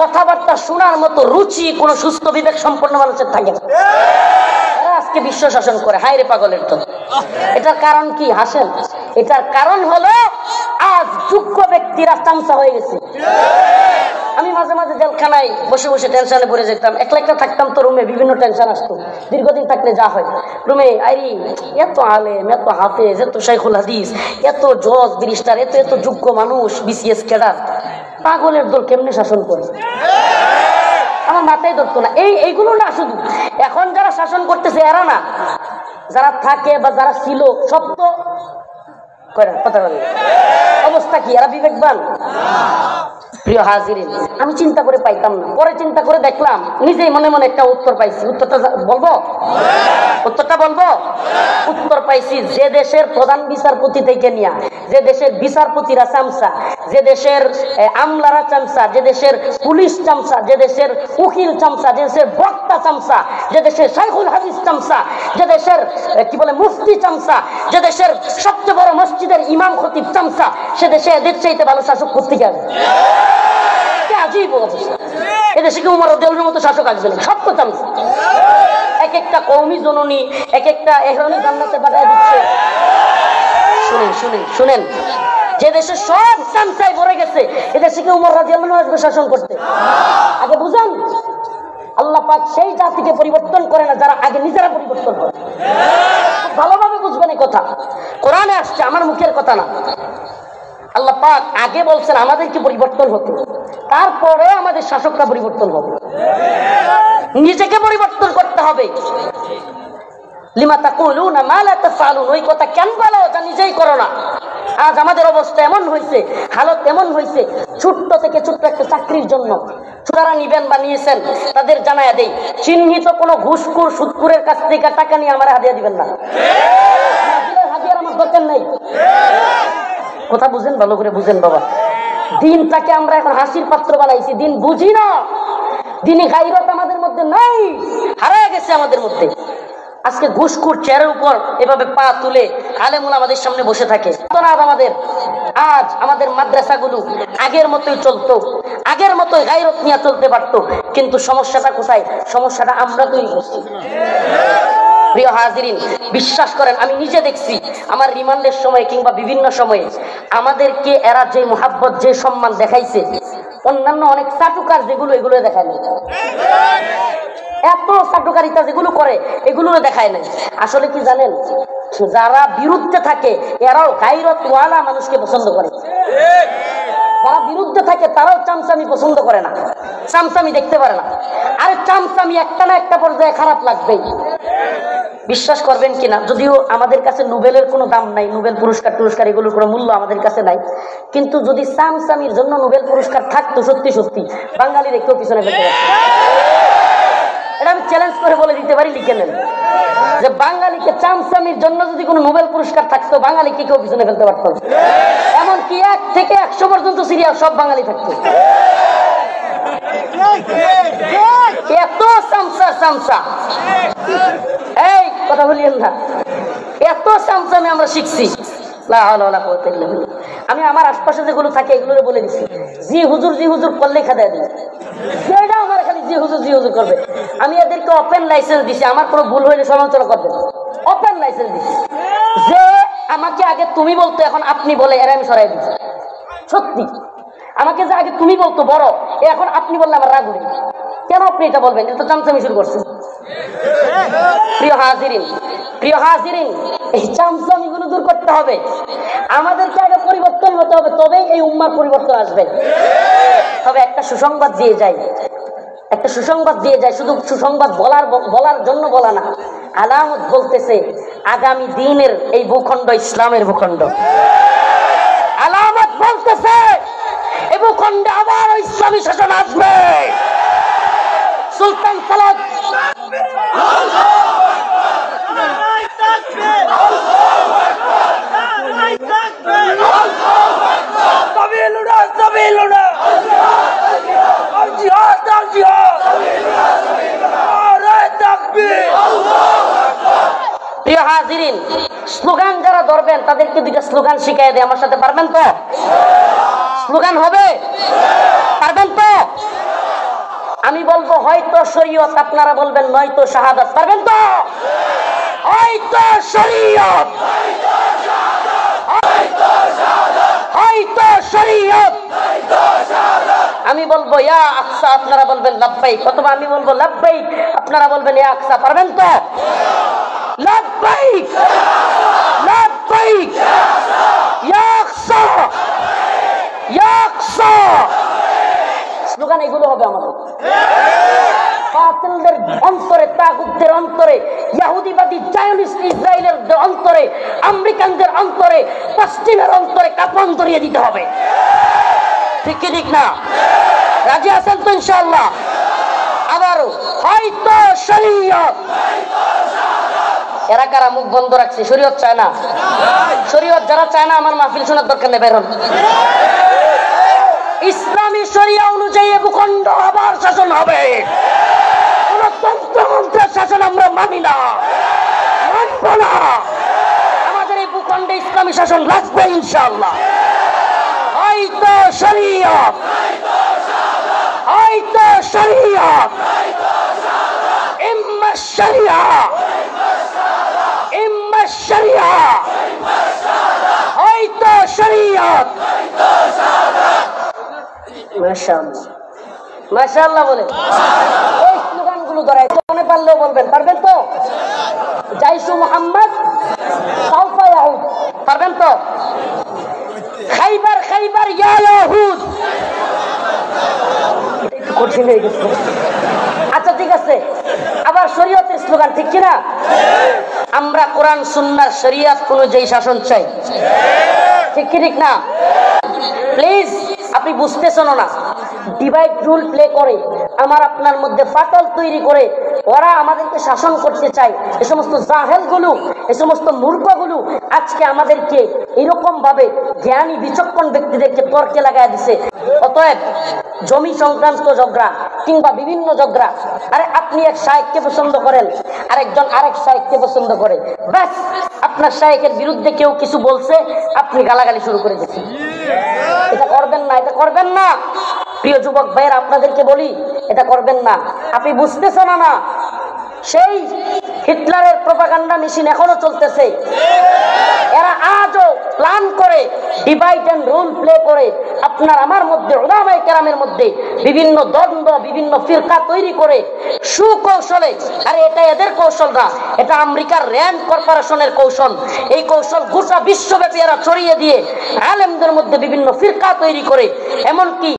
কথাবার্তা শোনার মতো রুচি কোন সুস্থ বিবেক সম্পন্ন মানুষের থাকে না। আজকে বিশ্ব শাসন করে, হায় রে পাগলের তো। এটার কারণ কি? হাসেন। এটার কারণ হলো আজ যোগ্য ব্যক্তিরা চামচা হয়ে গেছে। আমি মাঝে মাঝে জেলখানায় বসে বসে টেনশনে পড়ে যেতাম, একলা একটা থাকতাম তো রুমে, বিভিন্ন টেনশন আসতো। দীর্ঘদিন থাকলে যা হয় রুমে, আইরি এত আলেম, এত হাফেজ, এত শাইখুল হাদিস, এত জজ ব্যারিস্টার, এত এত যোগ্য মানুষ, বিসিএস ক্যাডার, পাগলের দল কেমনে শাসন করে আমার মাথায় ধরতো না। এইগুলো না, শুধু এখন যারা শাসন করতেছে এরা না, যারা থাকে বা যারা ছিল সব তো কথা বলে। অবস্থা কি? এরা বিবেকবান? প্রিয় হাজিরিন, আমি চিন্তা করে পাইতাম না, পরে চিন্তা করে দেখলাম, নিজেই মনে মনে একটা উত্তর পাইছি। উত্তরটা বলবো? উত্তরটা বলবো? উত্তর পাইছি, যে দেশের প্রধান বিচারপতি থেকে নিয়া, যে দেশের বিচারপতিরা চামচা, যে দেশের আমলারা চামচা, যে দেশের পুলিশ চামচা, যে দেশের উকিল চামচা, যে দেশের বক্তা চামচা, যে দেশের শাইখুল হাদিস চামচা, যে দেশের কি বলে মুফতি চামচা, যে দেশের সবচেয়ে বড় মসজিদের ইমাম খতিব চামচা, সে দেশে এদের চাইতে ভালো শাসক করতে গেছে। এদেশে কি উমর রাদিয়াল্লাহু মতো শাসক আসবে না? সব তো চামচা। এক একটা কওমি জননী, এক একটা এহরানি জান্নাতে পাঠায় দিচ্ছে। শুনেন শুনেন শুনেন, যে দেশে সব চামচায় ভরে গেছে, এদেশে কি উমর রাদিয়াল্লাহু আসবে শাসন করতে? আগে বুঝান, আল্লাহ পাক সেই জাতিকে পরিবর্তন করে না যারা আগে নিজেরা পরিবর্তন করে। ভালোভাবে বুঝবেন এই কথা, কোরআনে আসছে, আমার মুখের কথা না। আল্লাহ পাক আগে বলছেন আমাদেরকে পরিবর্তন হতে, তারপরে আমাদের শাসকরা পরিবর্তন হবে। নিজেকে পরিবর্তন করতে হবে। লিমা তাকুলুনা মা লা তাফআলুন, ওই কথা কেন বলো যা নিজেই করো না। আজ আমাদের অবস্থা এমন হয়েছে, হালত এমন হয়েছে, ছোট্ট থেকে ছোট্ট একটা চাকরির জন্য যারা নিবেন বা নিয়েছেন তাদের জানায়া দেই, চিহ্নিত কোনো ঘুষখোর সুদখোরের কাছ থেকে টাকা নিয়ে আমার হাদিয়া দিবেন না। হাদিয়ার আমার দরকার নেই। কথা বুঝেন, ভালো করে বুঝেন বাবা। দিনটাকে আমরা এখন হাসির পাত্র বানাইছি, দিন বুঝি না। দিনে গায়রত আমাদের মধ্যে নাই, হারিয়ে গেছে আমাদের মধ্যে। আজকে ঘুষখোর চেয়ারের উপর এভাবে পা তুলে আলেমুল আমাদের সামনে বসে থাকে। আমাদের আজ আমাদের মাদ্রাসাগুলো আগের মতোই চলতো, আগের মতোই গায়রত নিয়ে চলতে পারতো, কিন্তু সমস্যাটা কোথায়? সমস্যাটা আমরা তৈরি করছি। প্রিয় হাজিরিন, বিশ্বাস করেন, আমি নিজে দেখছি আমার রিমান্ডের সময় কিংবা বিভিন্ন সময়ে আমাদেরকে এরা যে মোহাব্বত, যে সম্মান দেখাইছে, অন্যান্য অনেক চাটুকার যেগুলো, এগুলো দেখায় না। এত চাটুকারিতা যেগুলো করে এগুলো দেখায় না। আসলে কি জানেন, যারা বিরুদ্ধে থাকে এরাও গায়রতওয়ালা মানুষকে পছন্দ করে। যারা বিরুদ্ধে থাকে তারাও চামচামি পছন্দ করে না, চামচামি দেখতে পারে না। আরে চামচামি একটা না একটা পর্যায়ে খারাপ লাগবেই। বিশ্বাস করবেন কিনা, যদিও আমাদের কাছে নোবেলের কোনো দাম নাই, নোবেল পুরস্কার এগুলোর কোনো মূল্য আমাদের কাছে নাই, কিন্তু যদি চামচামির জন্য নোবেল পুরস্কার থাকতো, সত্যি সত্যি বাঙালির কেউ পিছনে ফেলতে পারত। এটা আমি চ্যালেঞ্জ করে বলে দিতে পারি, লিখে নেন যে বাঙালিকে চামচামির জন্য যদি কোনো নোবেল পুরস্কার থাকতো, বাঙালিকে কেউ পিছনে ফেলতে পারত। এমনকি 1 থেকে 100 পর্যন্ত সিরিয়াল সব বাঙালি থাকতো। এত চামচা, এই কথা বলিয়েন না, এত চামচামি আমরা শিখছি। আমি আমার আশপাশে যেগুলো থাকে এগুলো বলে দিচ্ছি, জি হুজুর করলে খাদায় দিই, সেটা আমার খালি জি হুজুর করবে। আমি এদেরকে ওপেন লাইসেন্স দিছি, আমার কোনো ভুল হইলে সমালোচনা করবে, ওপেন লাইসেন্স দিছি। যে আমাকে আগে তুমি বলতো, এখন আপনি বলে, এরা আমি সরাই দিচ্ছি। সত্যি, আমাকে যে আগে তুমি বলতো বড়, এখন আপনি বললে আমার রাগ উঠে। কেন আপনি এটা বলবেন? এটা তো চামচামি শুরু করছে। প্রিয় হাজিরিন, এই চামচামি গুলো দূর করতে হবে। আমাদেরকে আগে পরিবর্তন হতে হবে, তবেই এই উম্মার পরিবর্তন আসবে। তবে একটা সুসংবাদ দিয়ে যায়, শুধু সুসংবাদ বলার জন্য বলা না, আলামত বলতেছে আগামী দিনের এই ভূখণ্ড ইসলামের ভূখণ্ড। আলামত বলতেছে এই ভূখণ্ডে আবার ইসলামী শাসন আসবে। সুলতান সালাত প্রিয় হাজিরিন, স্লোগান যারা ধরবেন তাদেরকে দুইটা স্লোগান শিখাই দেয়। আমার সাথে পারবেন তো? স্লোগান হবে, পারবেন তো? বলবো হয়তো শরীয়ত, আপনারা বলবেন নয়তো শাহাদাত। পারবেন তো? হয়তো শরীয়ত, হয়তো শরীয়ত। আমি বলবো ইয়া আকসা, আপনারা বলবেন লাব্বাইক, অথবা আমি বলবো লাব্বাইক, আপনারা বলবেন ইয়া আকসা। পারবেন তো? লাব্বাইক লাব্বাইক ইয়া আকসা ইয়া আকসা। স্লোগান এগুলো হবে আমাদের। বাতিলদের অন্তরে, তাগুতদের অন্তরে, ইহুদিবাদী জায়নিস্ট ইসরায়েলের অন্তরে, আমেরিকানদের অন্তরে, পশ্চিমের অন্তরে কাঁপন ধরিয়ে দিতে হবে। ঠিক কি ঠিক না? রাজি আছেন তো ইনশাআল্লাহ? আবারও হয়তো শরীয়ত। এরা কারা মুখ বন্ধ রাখছে? শরীয়ত চায় না। শরীয়ত যারা চায় না আমার মাহফিল শোনার দরকার নেই, বের হন। ইসলামী শরিয়া অনুযায়ী ভূখণ্ড আবার শাসন হবে। কোন তন্ত্রমন্ত্রের শাসন আমরা মানি না, মানব না। আমাদের এই ভূখণ্ডে ইসলামী শাসন লাগবে ইনশাআল্লাহ। হয়তো শরিয়ত, হয়তো শরিয়ত, ইম্মা শরিয়া, ইম্মা শরিয়া, হয়তো শরিয়ত। মাশাআল্লাহ, মাশাআল্লাহ বলে এই স্লোগানগুলো ধরাই মনে পারলেও বলবেন। পারবেন তো? জাইশু মুহাম্মদ সাউফা ইয়াউদ। পারবেন তো? খাইবার খাইবার ইয়া ইয়াহুদ। কঠিন হয়ে গেছে। আচ্ছা ঠিক আছে, আবার শরীয়তের স্লোগান, ঠিক কিনা? আমরা কোরআন সুন্নাহর শরীয়ত অনুযায়ী শাসন চাই, ঠিক কি ঠিক না? প্লিজ, আপনি বুঝতেছেন না, ডিভাইড রুল প্লে করে আমার আপনার মধ্যে ফাটল তৈরি করে ওরা আমাদেরকে শাসন করতে চায়। এই সমস্ত জাহেলগুলো, এই সমস্ত মূর্খগুলো আজকে আমাদেরকে এরকম ভাবে জ্ঞানী বিচক্ষণ ব্যক্তিদেরকে তর্কে লাগাই দিছে। অতএব জমি সংক্রান্ত ঝগড়া কিংবা বিভিন্ন ঝগড়া, আরে আপনি এক শায়েখকে পছন্দ করেন, আরেকজন আরেক শায়েখকে পছন্দ করে, ব্যাস আপনার শায়েখের বিরুদ্ধে কেউ কিছু বলছে, আপনি গালাগালি শুরু করে দিচ্ছেন। এটা করবেন না, এটা করবেন না। প্রিয় যুবক ভাইয়েরা, আপনাদেরকে বলি এটা করবেন না। আপনি বুঝতেছেন না, সেই হিটলারের প্রোপাগান্ডা মেশিন এখনো চলতেছে। এরা আজও প্ল্যান করে ডিভাইড এন্ড রুল প্লে করে আপনার আমার মধ্যে, উলামায়ে কেরামের মধ্যে বিভিন্ন দ্বন্দ্ব, বিভিন্ন ফিরকা তৈরি করে সুকৌশলে, আরে এটা এদের কৌশল না, এটা আমেরিকার র্যান্ড কর্পোরেশনের কৌশল। এই কৌশল গোটা বিশ্বব্যাপী এরা ছড়িয়ে দিয়ে আলেমদের মধ্যে বিভিন্ন ফিরকা তৈরি করে, এমনকি